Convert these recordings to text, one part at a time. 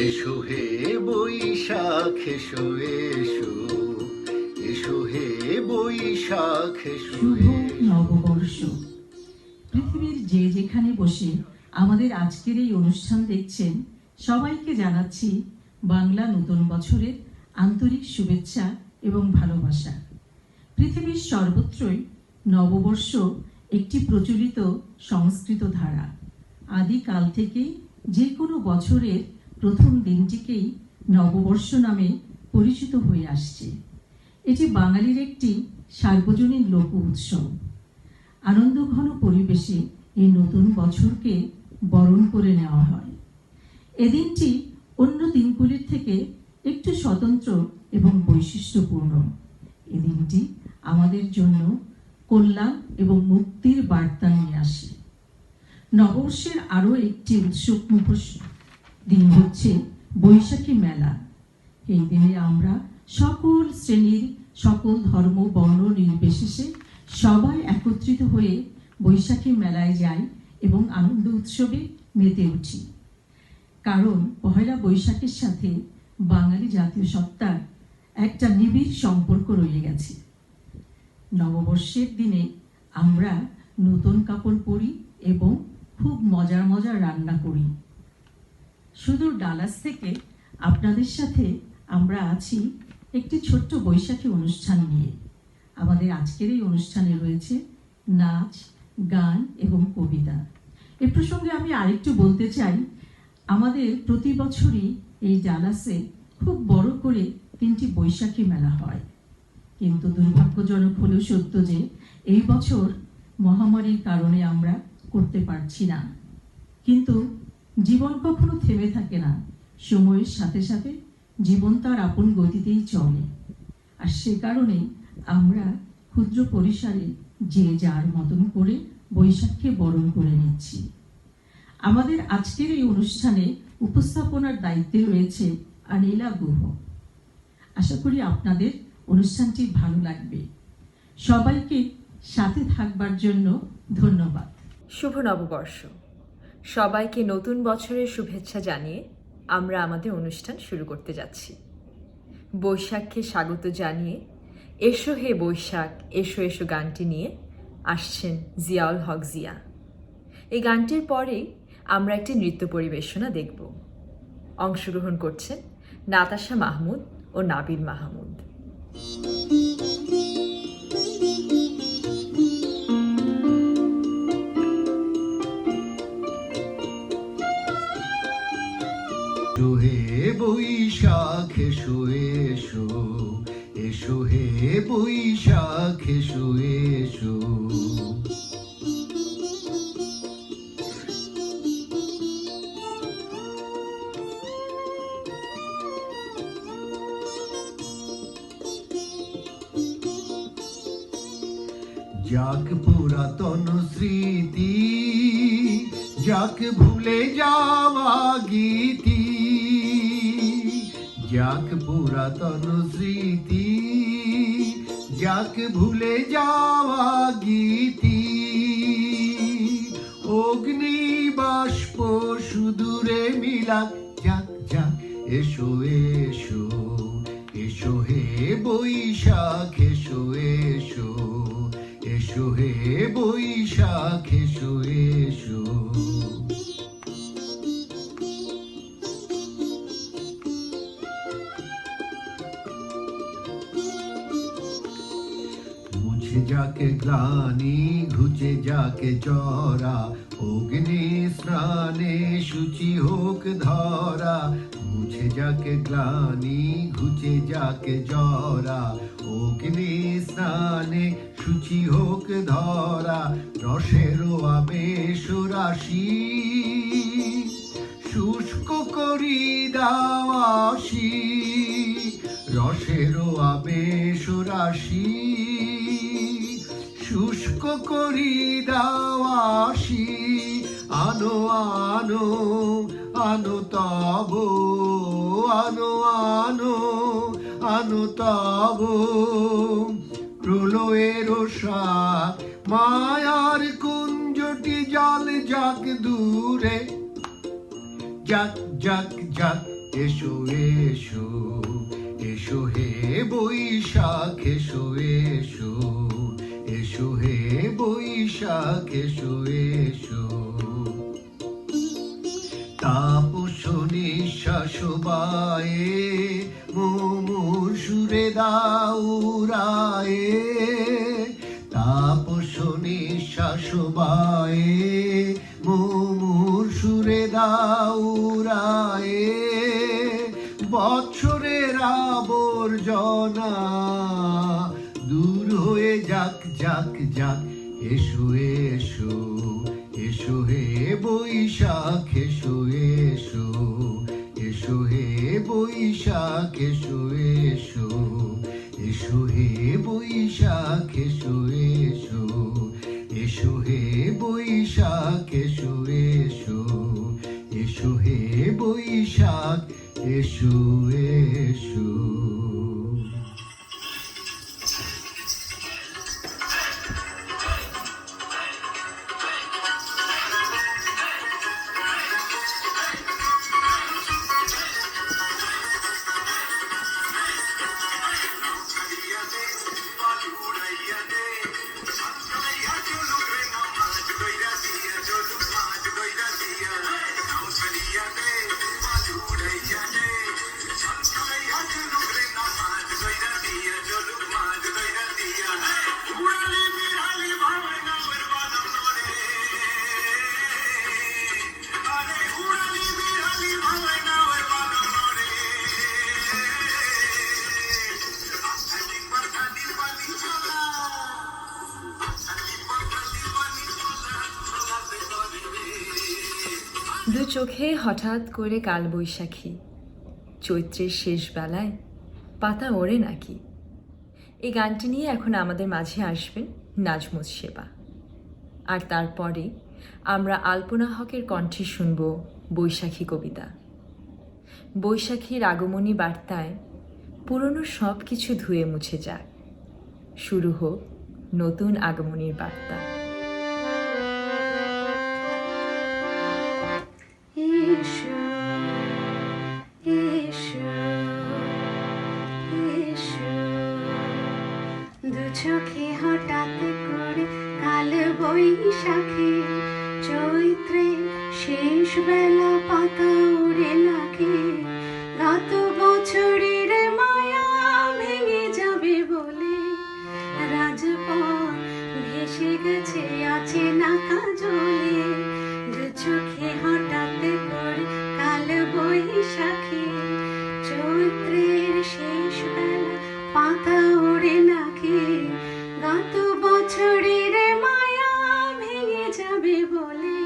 এসো হে বৈশাখ এসো এসো, এসো হে বৈশাখ এসো শুভ এসো। নববর্ষ। পৃথিবীর যে যেখানে বসে আমাদের আজকের এই অনুষ্ঠান দেখছেন, সবাইকে জানাচ্ছি বাংলা নতুন বছরের আন্তরিক শুভেচ্ছা এবং ভালোবাসা। পৃথিবীর সর্বত্রই নববর্ষ একটি প্রচলিত সংস্কৃত ধারা। আদিকাল থেকেই যে কোনো বছরের প্রথম দিনটিকেই নববর্ষ নামে পরিচিত হয়ে আসছে। এটি বাঙালির একটি সার্বজনীন লোক উৎসব। আনন্দঘন পরিবেশে এই নতুন বছরকে বরণ করে নেওয়া হয়। এদিনটি অন্য দিনগুলির থেকে একটু স্বতন্ত্র এবং বৈশিষ্ট্যপূর্ণ। এই দিনটি আমাদের জন্য কল্যাণ এবং মুক্তির বার্তা নিয়ে আসে। নববর্ষের আরও একটি উৎসবমুখর দিন হচ্ছে বৈশাখী মেলা। এই দিনে আমরা সকল শ্রেণীর, সকল ধর্ম, বর্ণ নির্বিশেষে সবাই একত্রিত হয়ে বৈশাখী মেলায় যাই এবং আনন্দ উৎসবে মেতে উঠি। কারণ পহেলা বৈশাখের সাথে বাঙালি জাতীয় সত্তার একটা নিবিড় সম্পর্ক রয়ে গেছে। নববর্ষের দিনে আমরা নতুন কাপড় পরি এবং খুব মজার মজার রান্না করি। সুদূর ডালাস থেকে আপনাদের সাথে আমরা আছি একটি ছোট্ট বৈশাখী অনুষ্ঠান নিয়ে। আমাদের আজকের এই অনুষ্ঠানে রয়েছে নাচ, গান এবং কবিতা। এ প্রসঙ্গে আমি আরেকটু বলতে চাই, আমাদের প্রতি বছরই এই ডালাসে খুব বড় করে 3টি বৈশাখী মেলা হয়। কিন্তু দুর্ভাগ্যজনক হলেও সত্য যে এই বছর মহামারীর কারণে আমরা করতে পারছি না। কিন্তু জীবন কখনো থেমে থাকে না। সময়ের সাথে সাথে জীবন তার আপন গতিতেই চলে। আর সে কারণে আমরা ক্ষুদ্র পরিসরে যে যার মতন করে বৈশাখকে বরণ করে নিচ্ছি। আমাদের আজকের এই অনুষ্ঠানে উপস্থাপনার দায়িত্বে রয়েছে অনিলা গুহ। আশা করি আপনাদের অনুষ্ঠানটি ভালো লাগবে। সবাইকে সাথে থাকবার জন্য ধন্যবাদ। শুভ নববর্ষ। সবাইকে নতুন বছরের শুভেচ্ছা জানিয়ে আমরা আমাদের অনুষ্ঠান শুরু করতে যাচ্ছি। বৈশাখকে স্বাগত জানিয়ে এসো হে বৈশাখ এসো এসো গানটি নিয়ে আসছেন জিয়াউল হক জিয়া। এই গানটির পরেই আমরা একটি নৃত্য পরিবেশনা দেখব। অংশগ্রহণ করছেন নাতাশা মাহমুদ ও নাবিল মাহমুদ। এসো হে বৈশাখ এসো এসো, এসো হে বৈশাখ এসো এসো। যাক পুরাতন স্মৃতি, যাক ভুলে যাওয়া গীতি, যাক পুরাতন স্মৃতি, যাক ভুলে যাওয়া গীতি। অগ্নি বাষ্প সুদূরে মিলাক, যাক যাক এসো এসো, এসো হে বৈশাখ এসো এসো, এসো হে বৈশাখ এসো এসো। মুছে যাকে গ্লানি, ঘুচে যাকে জরা, অগ্নি স্নানে শুচি হোক ধরা। মুছে যাকে গ্লানি, ঘুচে যাকে জরা, অগ্নি স্নানে শুচি হোক ধরা। রসেরও আবেশ রাশি, শুষ্ক করি দাওয়াসি। রসেরও আবেশ রাশি, শুষ্ক করি দাওয়াসি। আনো আনো আনো তব, আনো আনো আনো তব। প্রলয়ের সাপ মায়ার কুঞ্জটি জল যাক দূরে, যাক যাক যাক এসো এসো এসো হে বৈশাখ এসো এসো এসো হে বৈশাখ এসো এসো তাপস নিঃশ্বাস বায়ে মুমুর সুরে দাউরায়ে তাপস নিঃশ্বাস বায়ে মুমুর সুরে দাউরায়ে বৎসরের আবর্জনা দূর হয়ে যাক যাক যাক এসো এসো এসো হে বৈশাখ এসো এসো এসো হে বৈশাখ এসো এসো এসো হে বৈশাখ এসো এসো এসো হে বৈশাখ এসো এসো এসো হে বৈশাখ এসো এসো দু চোখে হঠাৎ করে কালবৈশাখী, চৈত্রের শেষ বেলায় পাতা ওড়ে নাকি। এই গানটি নিয়ে এখন আমাদের মাঝে আসবেন নাজমুস সেবা, আর তারপরে আমরা আলপনা হকের কণ্ঠে শুনব বৈশাখী কবিতা। বৈশাখীর আগমনী বার্তায় পুরনো সব কিছু ধুয়ে মুছে যাক, শুরু হোক নতুন আগমনীর বার্তা। এসো এসো এসো দু চোখে হঠাৎ করে কাল বৈশাখী, চৈত্রে শেষ বেলা পাতা উড়ে নাকি। গত বছরের মায়া ভেঙে যাবে বলে রাজপথ ভেসে গেছে আছে না কাজলে। দু চোখে হঠাৎ করে কাল বৈশাখী, চৈত্রের শেষ বেলা পাতা ওড়ে নাকি। গত বছরের মায়া ভেঙে যাবে বলে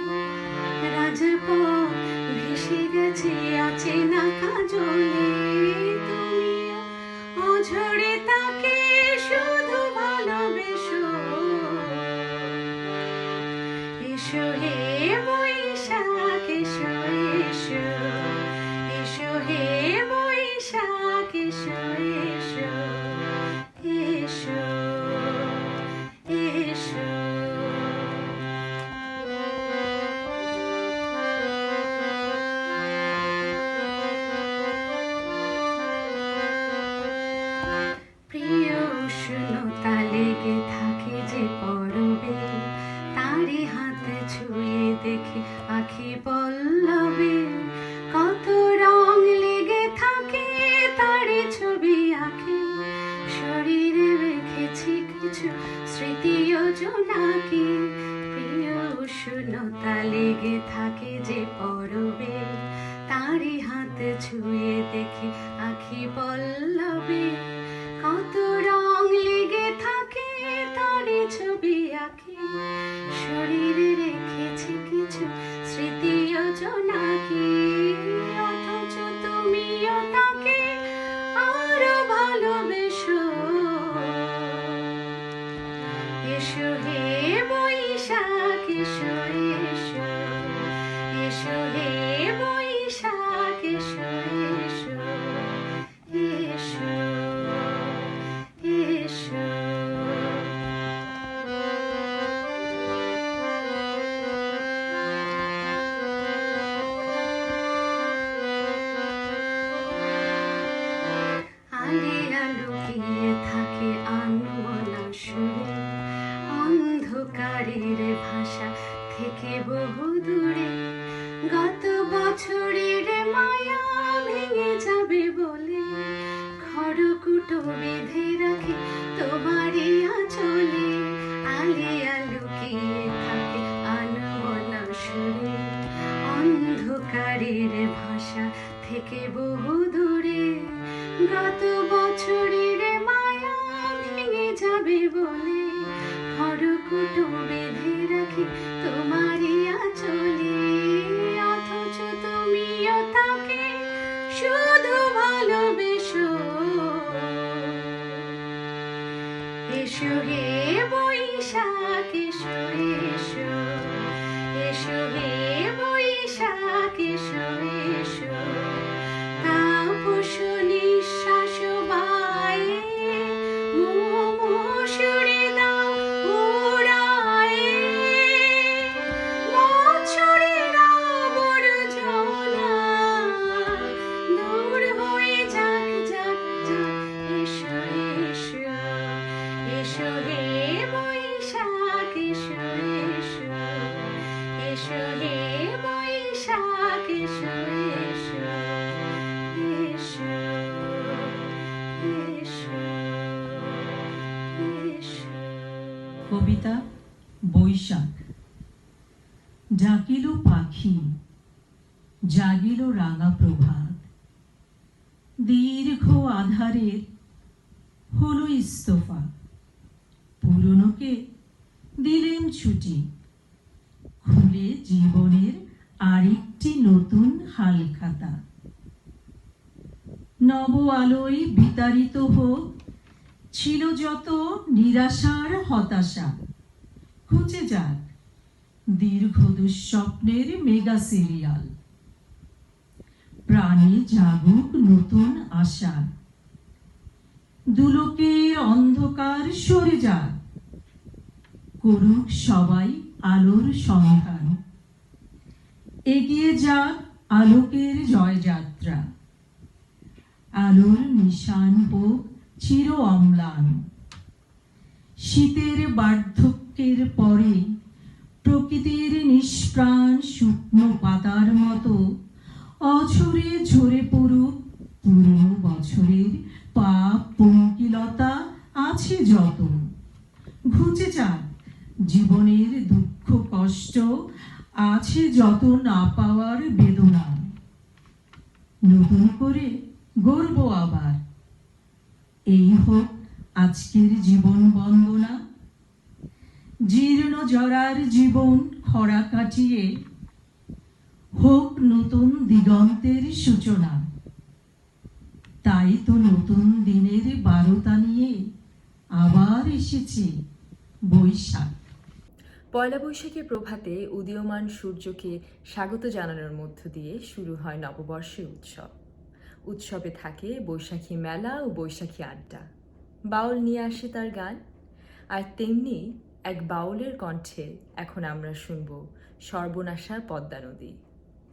রাজপথ ভেসে গেছে আছে না কাজলে। তুমি অঝরে তাকে শুধু ভালোবেসো, এসো হে বৈশাখ এসো এসো এসো হে বৈশাখ এসো এসো এসো এসো। প্রিয় উষ্ণতা লেগে থাকে যে পরবে, তারি হাতে ছুঁয়ে দেখি আখি পল্লবে। কত রং লেগে থাকে তারে ছবি আঁকি, শরীরে রেখেছি কিছু স্মৃতি ও জোনাকি। প্রিয় উষ্ণতা লেগে থাকে যে পরবে, তারি হাতে ছুঁয়ে দেখি আখি পল্লবে। কত রং লেগে থাকে তারে ছবি আঁকি, শরীরে রেখেছি কিছু স্মৃতি ও জোনাকি। অথচ তুমিও তাকে আরো ভালোবেসো, এসো হে বৈশাখ এসো এসো এসো হে বৈশাখ এসো এসো এসো এসো। বেঁধে রাখি তোমারই আঁচলে, আলিয়া লুকিয়ে থাকে আনমনা সুরে, অন্ধকারের ভাষা থেকে বহু দূরে, গত বছরের মায়া ভেঙে যাবে বলে, খড়কুটো বেঁধে রাখি তোমারই আঁচলে, অথচ তুমিও তাকে শুধু ভালোবেসো। এসো হে বৈশাখ এসো এসো, এসো হে বৈশাখ এসো এসো, তাপস নিঃশ্বাস বায়ে মুমুষুরে দাও উড়ায়ে, বছরের আবর্জনা দূর হয়ে যাক যাক যাক, এসো এসো, এসো হে বৈশাখ এসো এসো, এসো হে বৈশাখ এসো এসো, এসো এসো এসো। কবিতা বৈশাখ। ডাকিল পাখি, জাগিল রাঙা প্রভাত, দীর্ঘ আধারের হলো ইস্তফা, পুরনোকে দিলেন ছুটি, খুলে জীবনের আরেকটি নতুন হালখাতা। নব আলোয় বিতাড়িত হোক ছিল যত নিরাশার হতাশা, খুঁজে যাক দীর্ঘ দুঃস্বপ্নের মেগা সিরিয়াল, প্রাণে জাগুক নতুন আশা, দুলোকের অন্ধকার সরে যাক, করুক সবাই আলোর সন্ধান, এগিয়ে যাক আলোকের জয়যাত্রা, আলোর নিশান হোক চির অম্লান। শীতের বার্ধক্যের পরে প্রকৃতির নিষ্প্রাণ শুকনো পাতার মতো অঝরে ঝরে পড়ুক পুরনো বছরের পাপ পঙ্কিলতা আছে যত, ঘুচে যাক জীবনের দুঃখ কষ্ট আছে যত না পাওয়ার বেদনা, নতুন করে গর্ব আবার, এই হোক আজকের জীবন বন্দনা। জীর্ণ জরার জীবন খরা কাটিয়ে হোক নতুন দিগন্তের সূচনা, তাই তো নতুন দিনের বারতা নিয়ে আবার এসেছে বৈশাখ। পয়লা বৈশাখের প্রভাতে উদীয়মান সূর্যকে স্বাগত জানানোর মধ্য দিয়ে শুরু হয় নববর্ষের উৎসব। উৎসবে থাকে বৈশাখী মেলা ও বৈশাখী আড্ডা, বাউল নিয়ে আসে তার গান। আর তেমনি এক বাউলের কণ্ঠে এখন আমরা শুনব সর্বনাশা পদ্মা নদী।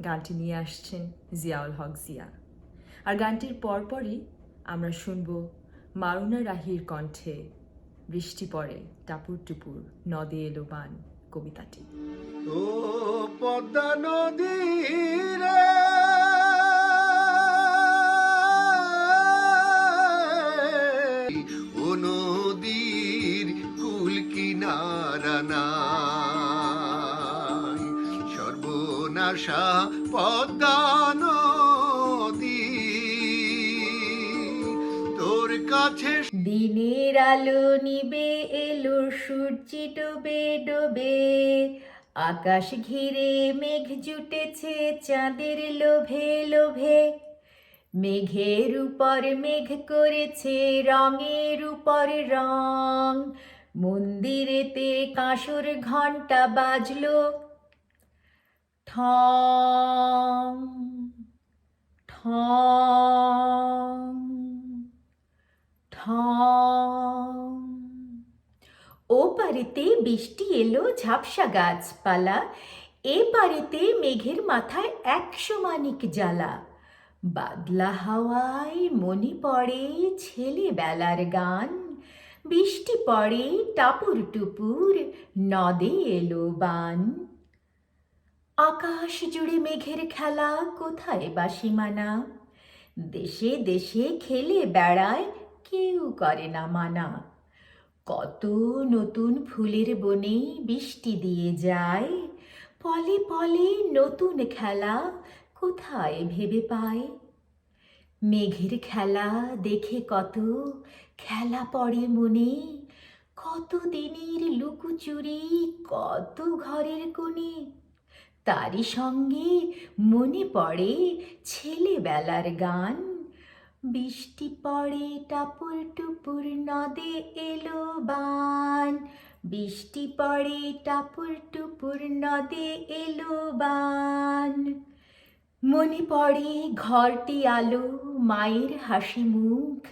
গানটি নিয়ে আসছেন জিয়াউল হক জিয়া। আর গানটির পরপরই আমরা শুনব মারুনা রাহির কণ্ঠে বৃষ্টি পড়ে টাপুর টুপুর নদে এলো বান কবিতাটি। ও পদ্মা নদী রে, ও নদীর কুল কিনারা নাই, সর্বনাশা পদ্মা নদী, তোর কাছে দিনের আলো নিবে এলো সূর্যি ডোবে ডোবে, আকাশ ঘিরে মেঘ জুটেছে চাঁদের লোভে লোভে, মেঘের উপর মেঘ করেছে রঙের উপর রং, মন্দিরেতে কাঁসর ঘণ্টা বাজলো ঠং ঠং ঠং। ও পারেতে বৃষ্টি এলো ঝাপসা গাছপালা, এ পারেতে মেঘের মাথায় 100 মানিক জ্বালা, বাদলা হাওয়ায় মনে পড়ে ছেলেবেলার গান, বৃষ্টি পড়ে টাপুর টুপুর নদে এলো বান। আকাশ জুড়ে মেঘের খেলা কোথায় বা সীমানা, দেশে দেশে খেলে বেড়ায় কেউ করে না মানা। কত নতুন ফুলের বনে বৃষ্টি দিয়ে যায়, পলে পলে নতুন খেলা কোথায় ভেবে পায়। মেঘের খেলা দেখে কত খেলা পড়ে মনে, কত দিনের লুকোচুরি, কত ঘরের কোণে। তারই সঙ্গে মনে পড়ে ছেলেবেলার গান, বৃষ্টি পড়ে টাপুর টুপুর নদে এলো বান, বৃষ্টি পড়ে টাপুর টুপুর নদে এলো বান। মনে পড়ে ঘরটি আলো, মায়ের হাসি মুখ,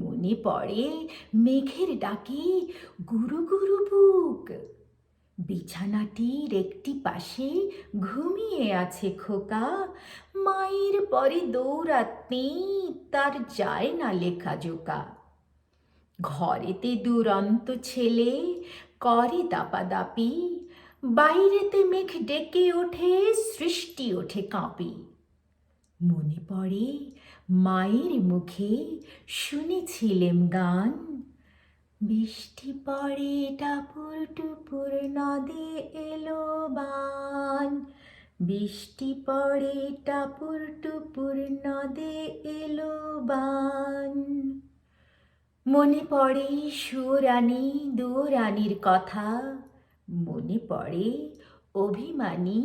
মনে পড়ে মেঘের ডাকে গুরু গুরু বুক। বিছানাটির একটি পাশে ঘুমিয়ে আছে খোকা, মায়ের পরে দৌড়াতে তার যায় না লেখা জোকা। ঘরেতে দুরন্ত ছেলে করে দাপাদাপি, বাইরেতে মেঘ ডেকে ওঠে, সৃষ্টি ওঠে কাঁপি। মনে পড়ে মায়ের মুখে শুনেছিলেম গান, বৃষ্টি পড়ে টাপুর টুপুর নদে এলো বান, বৃষ্টি পড়ে টাপুর টুপুর নদে এলো বান। মনে পড়ে সুরানি দুরানির কথা, মনে পড়ে অভিমানী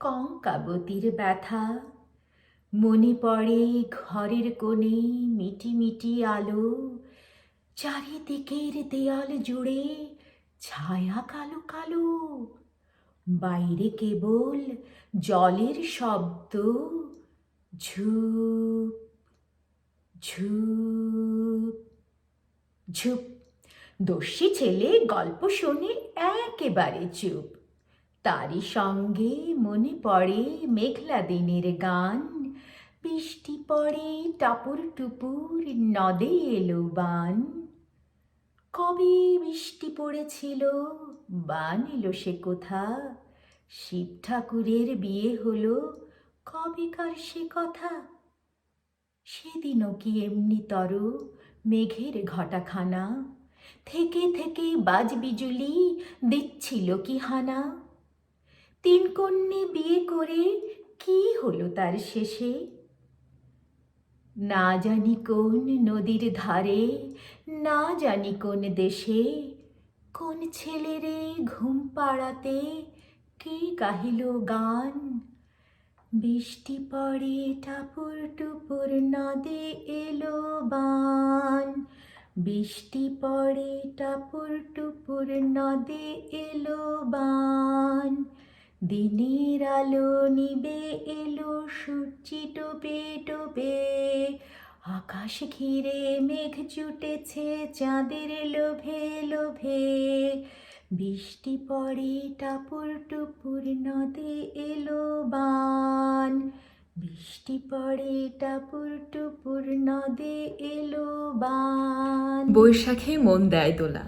কঙ্কাবতীর ব্যথা। মনে পড়ে ঘরের কোণে মিটি মিটি আলো, চারিদিকের দেয়াল জুড়ে ছায়া কালো কালো। বাইরে কেবল জলের শব্দ, ঝুপ ঝুপ ঝুপ। দস্যি ছেলে গল্প শুনে একেবারে চুপ, তারই সঙ্গে মনে পড়ে মেঘলা দিনের গান, বৃষ্টি পড়ে টাপুর টুপুর নদে এলো বান। কবে বৃষ্টি পড়েছিল, বান এলো সে কোথা, শিব ঠাকুরের বিয়ে হলো কবেকার সে কথা। সেদিনও কি এমনি তর মেঘের ঘটাখানা, থেকে থেকে বাজ বিজুলি দিচ্ছিল কি হানা। তিন কন্যে বিয়ে করে কি হলো তার শেষে, না জানি কোন নদীর ধারে, না জানি কোন দেশে, কোন ছেলেরে ঘুম পাড়াতে কে গাহিল গান, বৃষ্টি পড়ে টাপুর টুপুর নদে এলো বান, বৃষ্টি পড়ে টাপুর টুপুর নদে এলো বান। দিনের আলো নিবে এলো সূর্যি টোপে টোপে, আকাশ ঘিরে মেঘ জুটেছে চাঁদের লোভে লোভে, বৃষ্টি পড়ে টাপুর টুপুর নদে এলো বান, বৃষ্টি পড়ে টাপুর টুপুর নদে এলো বান। বৈশাখে মন দেয় দোলা,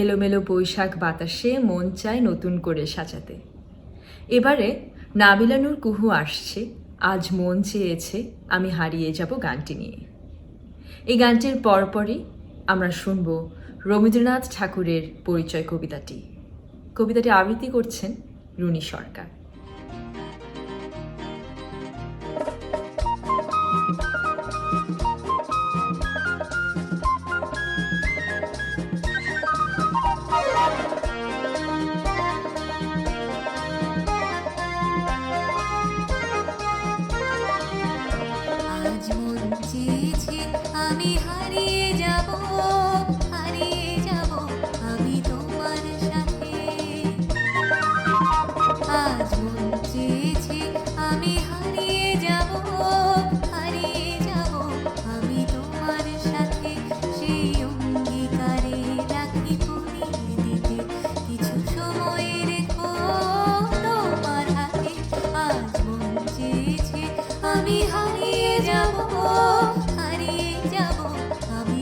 এলোমেলো বৈশাখ বাতাসে মন চায় নতুন করে সাজাতে। এবারে নাবিলানুর কুহু আসছে, আজ মন চেয়েছে আমি হারিয়ে যাব গানটি নিয়ে। এই গানটির পরপরই আমরা শুনব রবীন্দ্রনাথ ঠাকুরের পরিচয় কবিতাটি। কবিতাটি আবৃত্তি করছেন রুনি সরকার। আজ মন চেয়েছে আমি হারিয়ে যাব, হারিয়ে যাব আমি তোমার সাথে। আজ মন চেয়েছে আমি হারিয়ে যাব, হারিয়ে যাব আমি তোমার সাথে। সেই অঙ্গীকারে রাখি পরিয়ে দিতে কিছু সময় রেখো তোমার হাতে। আজ মন চেয়েছে আমি হারিয়ে যাব, হারিয়ে যাব আমি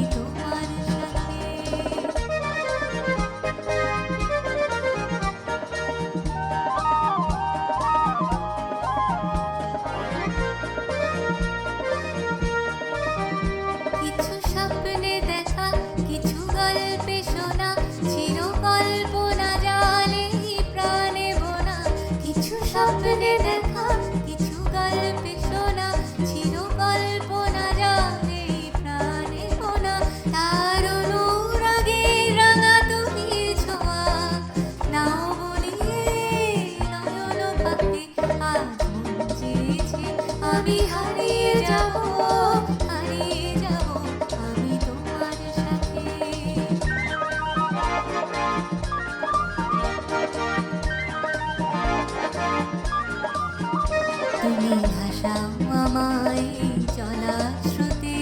স্রোতে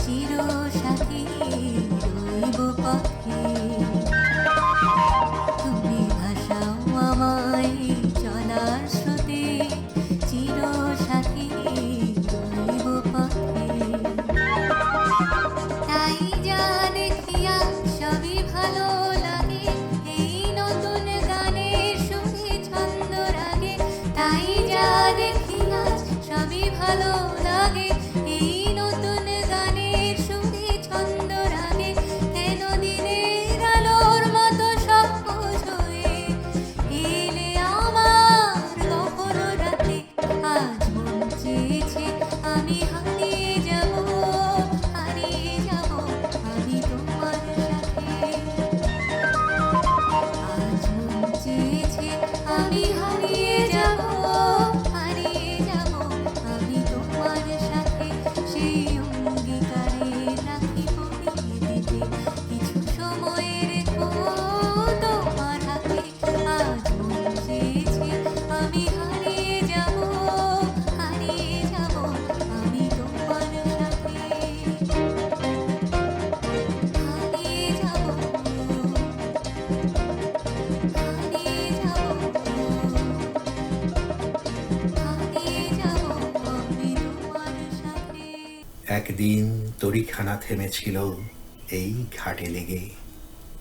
চিরসাথী রইব পথে। তুমি ভাসাও আমায় চলার স্রোতে চিরসাথী রইব পথে। তাই যা দেখিয়া সবই ভালো লাগে, এই নতুন গানের সুরে ছন্দ রাগে। তাই যা দেখিয়া সবই ভালো লাগে, এই নতুন গানের সুরে ছন্দ রাগে। কেন দিনের আলোর মতো সবুজ হয়ে এলে আমার গহন রাতে। আজ মন চেয়েছে আমি হারিয়ে যাব, হারিয়ে যাব আমি তোমার সাথে। আজ মন চেয়েছে আমি হারিয়ে যাব, হারিয়ে যাব আমি তোমার সাথে। সেই অঙ্গীকারে রাখি পরিয়ে দিতে কিছু সময় রেখো তোমার হাতে। আজ মন চেয়েছে আমি হারিয়ে যাব, হারিয়ে যাব আমি তোমার সাথে। হারিয়ে যাব, হারিয়ে যাব, হারিয়ে যাব আমি তোমার সাথে। একদিন তরিখানা থেমেছিল এই ঘাটে লেগে,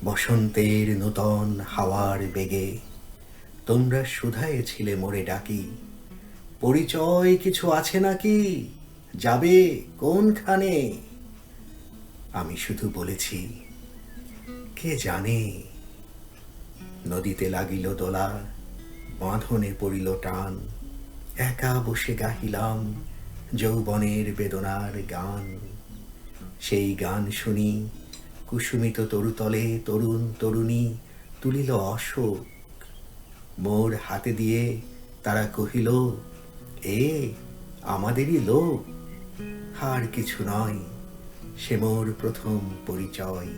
বসন্তের নূতন হাওয়ার বেগে। তোমরা শুধায়েছিলে মোরে ডাকি, পরিচয় কিছু আছে নাকি, যাবে কোনখানে? আমি শুধু বলেছি কে জানে। নদীতে লাগিল দোলা, বাঁধনে পড়িল টান, একা বসে গাহিলাম যৌবনের বেদনার গান। সেই গান শুনি কুসুমিত তরুতলে তরুণ তরুণী তুলিল অশোক। মোর হাতে দিয়ে তারা কহিল, এ আমাদেরই লোক। আর কিছু নয়, সে মোর প্রথম পরিচয়।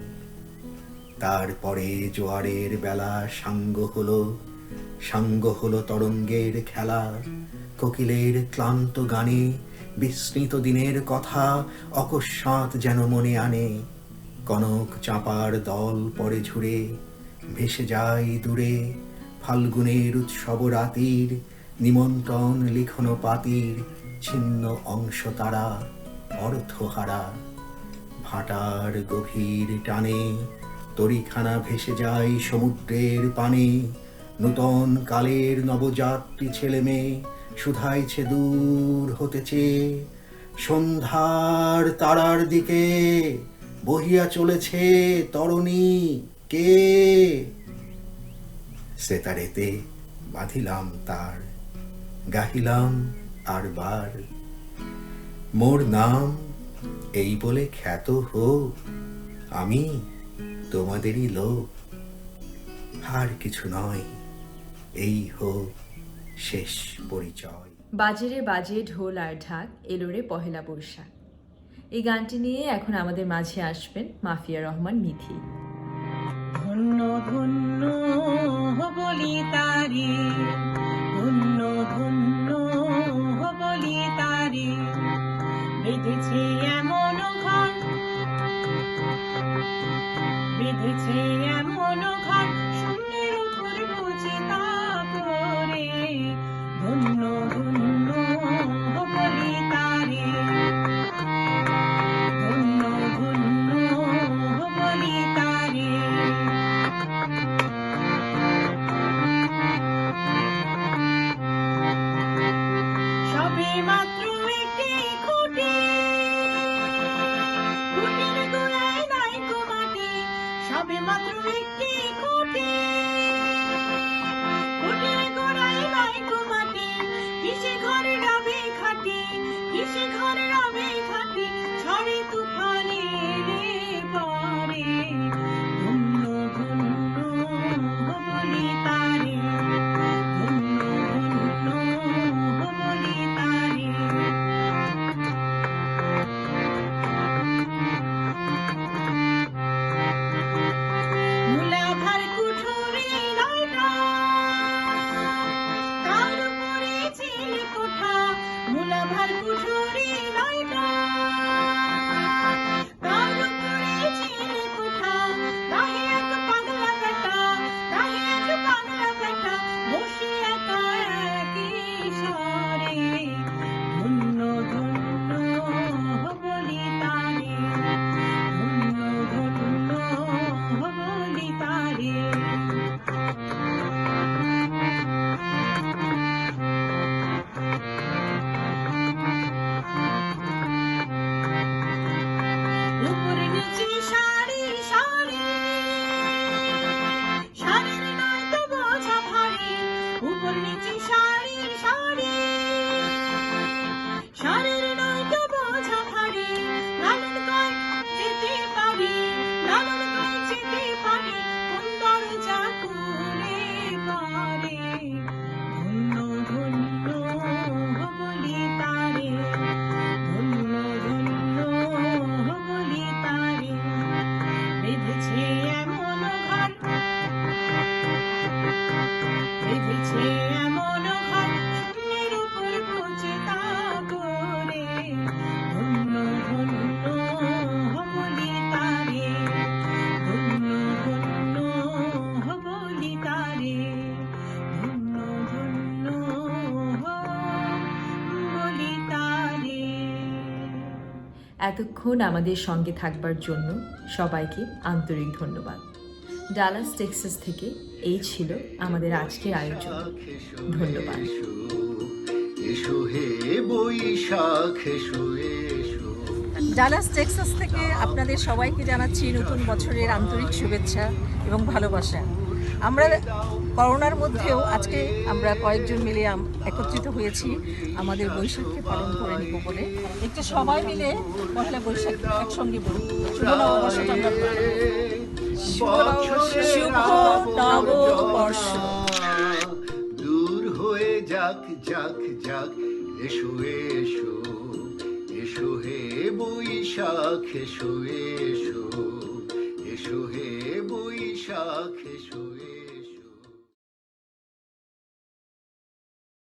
তারপরে জোয়ারের বেলা সাঙ্গ হলো তরঙ্গের খেলা। কোকিলের ক্লান্ত গানে বিস্মৃত দিনের কথা অকস্মাৎ যেন মনে আনে। কনক চাঁপার দল পরে ঝুরে ভেসে যায় দূরে। ফাল্গুনের উৎসব রাতির নিমন্ত্রণ লিখন পাতির ছিন্ন অংশ তারা অর্থহারা। ভাটার গভীর টানে তরিখানা ভেসে যায় সমুদ্রের পানে। নূতন কালের নবযাত্রী ছেলে মেয়ে শুধাইছে দূর হতেছে। সন্ধ্যার তারার দিকে বহিয়া চলেছে তরণী কে? সেতারেতে বাঁধিলাম তার, গাহিলাম আর বার, মোর নাম এই বলে খ্যাত হোক, আমি তোমাদেরই লোক। আর কিছু নয়, এই হোক শেষ পরিচয়। বাজে রে বাজে ঢোল আর ঢাক, এলো রে পহেলা বৈশাখ। এই গানটি নিয়ে এখন আমাদের মাঝে আসবেন মাফিয়া রহমান মিথি। ধন্য ধন্য বলি তারে, ধন্য ধন্য বলি তারে, বেঁধেছে এমন ঘর, বেঁধেছে এমন ঘর, শূন্যের উপর বুঝি তা করে। ধন্য ধন্য বলি তারে, ধন্য ধন্য বলি তারে। সবে মাত্র একটি খুঁটি, খুঁটির গোড়ায় নাই মাটি। সবে মাত্র একটি খুঁটি, নিচে সারি সারি, শাড়ির নয় তো বোঝা ভারী, উপর নিচে সারি সারি, শাড়ির নয় তো বোঝা ভারী, লালন কয় যেতে পারি, লালন কয় যেতে পারি, কোন দরজা খুলে পারে, ধন্য ধন্য বলি তারে, ধন্য ধন্য বলি তারে, বেঁধেছে এমন ঘর, বেঁধেছে এমন ঘর, শূন্যের উপর পচে তা করে, ধন্য ধন্য বলি তারে, ধন্য ধন্য বলি তারে, ধন্য ধন্য বলি তারে। এতক্ষণ আমাদের সঙ্গে থাকবার জন্য সবাইকে আন্তরিক ধন্যবাদ। ডালাস টেক্সাস থেকে এই ছিল আমাদের আজকের আয়োজন। ধন্যবাদ। এসো হে বৈশাখ এসো এসো। ডালাস টেক্সাস থেকে আপনাদের সবাইকে জানাচ্ছি নতুন বছরের আন্তরিক শুভেচ্ছা এবং ভালোবাসা। আমরা করোনার মধ্যেও আজকে আমরা কয়েকজন মিলে একত্রিত হয়েছি আমাদের বৈশাখকে পালন করে নিব বলে। একটু সবাই মিলে পয়লা বৈশাখ একসঙ্গে বলি, শুভ নববর্ষটা আমরা পালন করি। শুভ নববর্ষ। দূর হয়ে যাক যাক যাক, এসো এসো এসো হে বৈশাখ এসো এসো, এসো হে বৈশাখ এসো এসো।